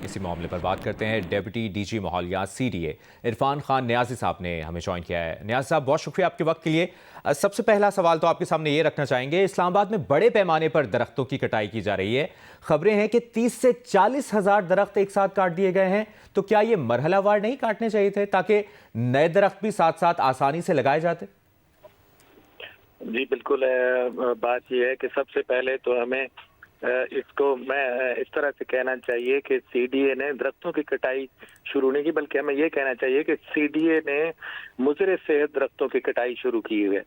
اسی معاملے پر بات کرتے ہیں۔ ڈیپٹی ڈی جی ماحولیات CDA عرفان خان نیازی صاحب نے ہمیں جوائن کیا ہے۔ نیازی صاحب بہت شکریہ آپ کے وقت کے لیے۔ سب سے پہلا سوال تو آپ کے سامنے یہ رکھنا چاہیں گے، اسلام آباد میں بڑے پیمانے پر درختوں کی کٹائی کی جا رہی ہے، خبریں ہیں کہ 30 سے 40 ہزار درخت ایک ساتھ کاٹ دیے گئے ہیں، تو کیا یہ مرحلہ وار نہیں کاٹنے چاہیے تھے تاکہ نئے درخت بھی ساتھ ساتھ آسانی سے لگائے جاتے؟ جی بالکل، بات یہ ہے کہ سب سے پہلے تو ہمیں اس کو میں اس طرح سے کہنا چاہیے کہ CDA نے درختوں کی کٹائی شروع نہیں کی، بلکہ ہمیں یہ کہنا چاہیے کہ CDA نے مضر صحت درختوں کی کٹائی شروع کی ہے۔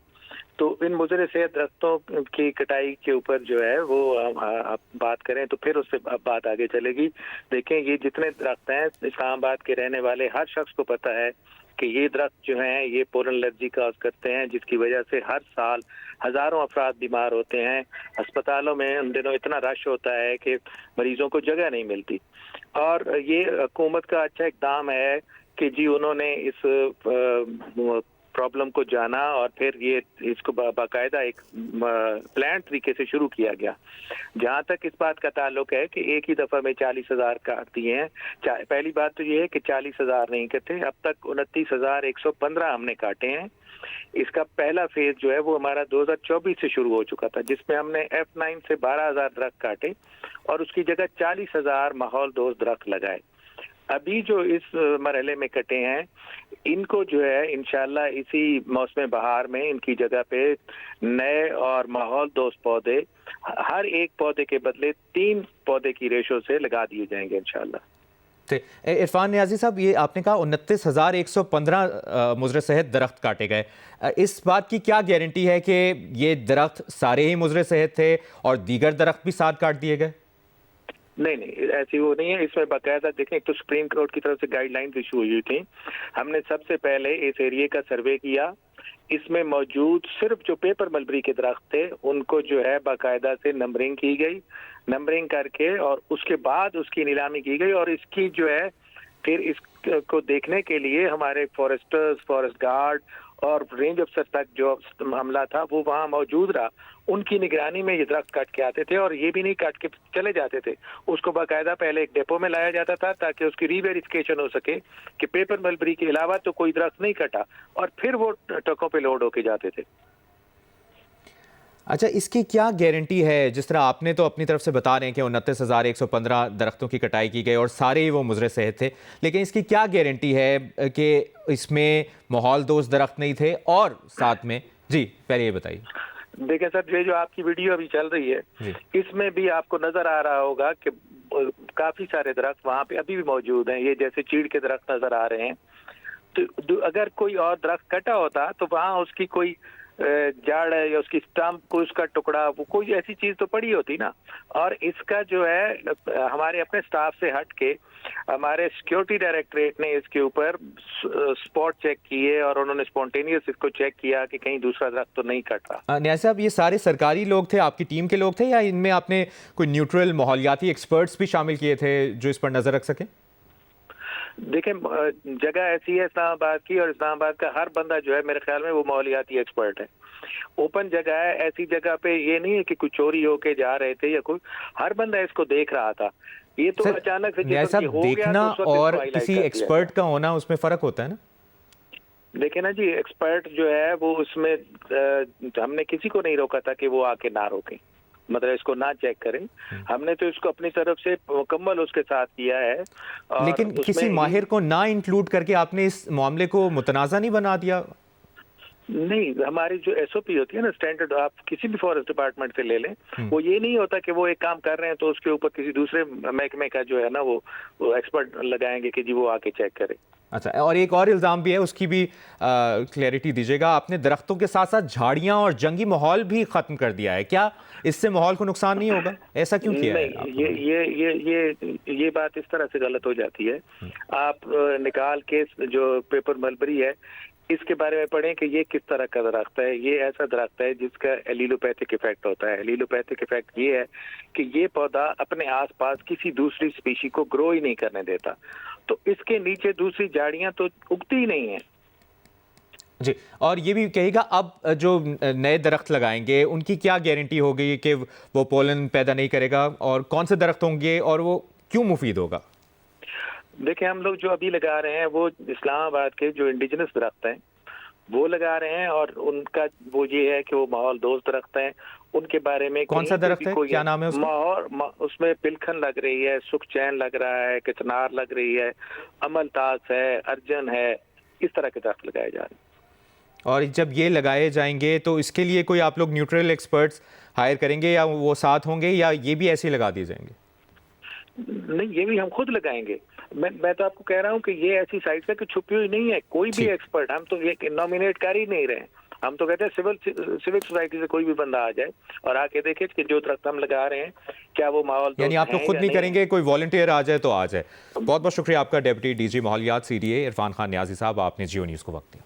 تو ان مضر صحت درختوں کی کٹائی کے اوپر جو ہے وہ آپ بات کریں تو پھر اس سے بات آگے چلے گی۔ دیکھیں یہ جتنے درخت ہیں اسلام آباد کے رہنے والے ہر شخص کو پتہ ہے کہ یہ درخت جو ہیں یہ پولن الرجی کاز کرتے ہیں، جس کی وجہ سے ہر سال ہزاروں افراد بیمار ہوتے ہیں۔ ہسپتالوں میں ان دنوں اتنا رش ہوتا ہے کہ مریضوں کو جگہ نہیں ملتی، اور یہ حکومت کا اچھا اقدام ہے کہ جی انہوں نے اس پرابلم کو جانا اور پھر یہ اس کو باقاعدہ ایک پلان طریقے سے شروع کیا گیا۔ جہاں تک اس بات کا تعلق ہے کہ ایک ہی دفعہ میں 40,000 کاٹ دیے ہیں، پہلی بات تو یہ ہے کہ 40,000 نہیں کٹے، اب تک 29,115 ہم نے کاٹے ہیں۔ اس کا پہلا فیز جو ہے وہ ہمارا 2024 سے شروع ہو چکا تھا، جس میں ہم نے F9 سے 12,000 درخت کاٹے اور اس کی جگہ 40,000 ماحول دوست درخت لگائے۔ ابھی جو اس مرحلے میں کٹے ہیں ان کو جو ہے انشاءاللہ اسی موسم بہار میں ان کی جگہ پہ نئے اور ماحول دوست پودے ہر ایک پودے کے بدلے 3 پودے کی ریشو سے لگا دیے جائیں گے انشاءاللہ۔ عرفان نیازی صاحب، یہ آپ نے کہا 29,115 مضر صحت درخت کاٹے گئے، اس بات کی کیا گارنٹی ہے کہ یہ درخت سارے ہی مضر صحت تھے اور دیگر درخت بھی ساتھ کاٹ دیے گئے؟ نہیں ایسی وہ نہیں ہے، اس میں باقاعدہ دیکھیں تو سپریم کورٹ کی طرف سے گائیڈ لائنز ایشو ہوئی تھیں۔ ہم نے سب سے پہلے اس ایریے کا سروے کیا، اس میں موجود صرف جو پیپر ملبری کے درخت تھے ان کو جو ہے باقاعدہ سے نمبرنگ کی گئی، نمبرنگ کر کے اور اس کے بعد اس کی نیلامی کی گئی، اور اس کی جو ہے پھر اس کو دیکھنے کے لیے ہمارے فارسٹرز، فارسٹ گارڈ اور رینج افسر تک جو معاملہ تھا وہ وہاں موجود رہا، ان کی نگرانی میں یہ درخت کاٹ کے آتے تھے، اور یہ بھی نہیں کاٹ کے چلے جاتے تھے، اس کو باقاعدہ پہلے ایک ڈیپو میں لایا جاتا تھا تاکہ اس کی ری ویریفیکیشن ہو سکے کہ پیپر ملبری کے علاوہ تو کوئی درخت نہیں کٹا، اور پھر وہ ٹرکوں پہ لوڈ ہو کے جاتے تھے۔ اچھا، اس کی کیا گارنٹی ہے؟ جس طرح آپ نے تو اپنی طرف سے بتا رہے ہیں کہ 29,115 درختوں کی کٹائی کی گئی اور سارے ہی وہ مضر صحت تھے، لیکن اس کی کیا گارنٹی ہے کہ اس میں ماحول دوست درخت نہیں تھے؟ اور ساتھ میں جی پہلے یہ بتائیے۔ دیکھیں سر، یہ جو آپ کی ویڈیو ابھی چل رہی ہے اس میں بھی آپ کو نظر آ رہا ہوگا کہ کافی سارے درخت وہاں پہ ابھی بھی موجود ہیں، یہ جیسے چیڑ کے درخت نظر آ رہے ہیں۔ تو اگر کوئی اور درخت کٹا ہوتا تو وہاں اس کی کوئی جڑ ہے یا اس کی اسٹمپ کو اس کا ٹکڑا وہ کوئی ایسی چیز تو پڑی ہوتی نا، اور اس کا جو ہے ہمارے اپنے سٹاف سے ہٹ کے ہمارے سیکیورٹی ڈائریکٹریٹ نے اس کے اوپر سپاٹ چیک کیے اور انہوں نے سپونٹینیس اس کو چیک کیا کہ کہیں دوسرا درخت تو نہیں کٹ رہا۔ نیازی صاحب، یہ سارے سرکاری لوگ تھے، آپ کی ٹیم کے لوگ تھے، یا ان میں آپ نے کوئی نیوٹرل ماحولیاتی ایکسپرٹس بھی شامل کیے تھے جو اس پر نظر رکھ سکیں؟ دیکھیں جگہ ایسی ہے اسلام آباد کی، اور اسلام آباد کا ہر بندہ جو ہے میرے خیال میں وہ ماحولیاتی ایکسپرٹ ہے۔ اوپن جگہ ہے، ایسی جگہ پہ یہ نہیں ہے کہ کوئی چوری ہو کے جا رہے تھے یا کوئی، ہر بندہ اس کو دیکھ رہا تھا۔ یہ تو اچانک سے نیازی صاحب، دیکھنا اور کسی ایکسپرٹ کا ہونا اس میں فرق ہوتا ہے نا؟ دیکھیں نا جی، ایکسپرٹ جو ہے وہ اس میں ہم نے کسی کو نہیں روکا تھا کہ وہ آ کے نہ روکیں، مطلب اس کو نہ چیک کریں، ہم نے تو اس کو اپنی طرف سے مکمل اس کے ساتھ کیا ہے۔ لیکن کسی ماہر کو نہ انکلوڈ کر کے آپ نے اس معاملے کو متنازع نہیں بنا دیا؟ نہیں، ہماری جو SOP ہوتی ہے نا اسٹینڈرڈ، آپ کسی بھی فارسٹ ڈپارٹمنٹ سے لے لیں، وہ یہ نہیں ہوتا کہ وہ ایک کام کر رہے ہیں تو اس کے اوپر کسی دوسرے محکمے کا جو ہے نا وہ ایکسپرٹ لگائیں گے کہ جی وہ آ کے چیک کرے۔ اچھا، اور ایک اور الزام بھی ہے، اس کی بھی کلیئرٹی دیجیے گا۔ آپ نے درختوں کے ساتھ ساتھ جھاڑیاں اور جنگی ماحول بھی ختم کر دیا ہے، کیا اس سے ماحول کو نقصان نہیں ہوگا؟ ایسا کیوں کیا ہے؟ یہ بات اس طرح سے غلط ہو جاتی ہے۔ آپ نکال کے جو پیپر ملبری ہے اس کے بارے میں پڑھیں کہ یہ کس طرح کا درخت ہے۔ یہ ایسا درخت ہے جس کا ایلیلوپیتھک ایفیکٹ ہوتا ہے۔ ایلیلوپیتھک ایفیکٹ یہ ہے کہ یہ پودا اپنے آس پاس کسی دوسری سپیشی کو گرو ہی نہیں کرنے دیتا، تو اس کے نیچے دوسری جھاڑیاں تو اگتی ہی نہیں ہیں۔ جی، اور یہ بھی کہے گا اب جو نئے درخت لگائیں گے ان کی کیا گارنٹی ہوگی کہ وہ پولن پیدا نہیں کرے گا، اور کون سے درخت ہوں گے اور وہ کیوں مفید ہوگا؟ دیکھیں ہم لوگ جو ابھی لگا رہے ہیں وہ اسلام آباد کے جو انڈیجنس درخت ہیں وہ لگا رہے ہیں، اور ان کا وہ یہ ہے کہ وہ ماحول دوست درخت ہیں. ان کے بارے میں کون سا درخت ہے؟ کیا نام ہے اس کا؟ ماحول اس میں پلکھن لگ رہی ہے، سکھ چین لگ رہا ہے، کچنار لگ رہی ہے، امل تاس ہے، ارجن ہے، اس طرح کے درخت لگائے جا رہے ہیں. اور جب یہ لگائے جائیں گے تو اس کے لیے کوئی آپ لوگ نیوٹرل ایکسپرٹس ہائر کریں گے یا وہ ساتھ ہوں گے یا یہ بھی ایسے ہی لگا دیے جائیں گے؟ نہیں، یہ بھی ہم خود لگائیں گے. میں تو آپ کو کہہ رہا ہوں کہ یہ ایسی سائٹ ہے کہ چھپی ہوئی نہیں ہے کوئی بھی ایکسپرٹ. ہم تو یہ نامینیٹ کر ہی نہیں رہے ہیں. ہم تو کہتے ہیں سول سوسائٹی سے کوئی بھی بندہ آ جائے اور آ کے دیکھے کہ جو درخت ہم لگا رہے ہیں کیا وہ ماحول دوست یعنی آپ لوگ خود نہیں کریں گے، کوئی والنٹیئر آ جائے تو آ جائے. بہت بہت شکریہ آپ کا ڈپٹی ڈی جی ماحولیات CDA عرفان خان نیازی صاحب، آپ نے جیو نیوز کو وقت دیا.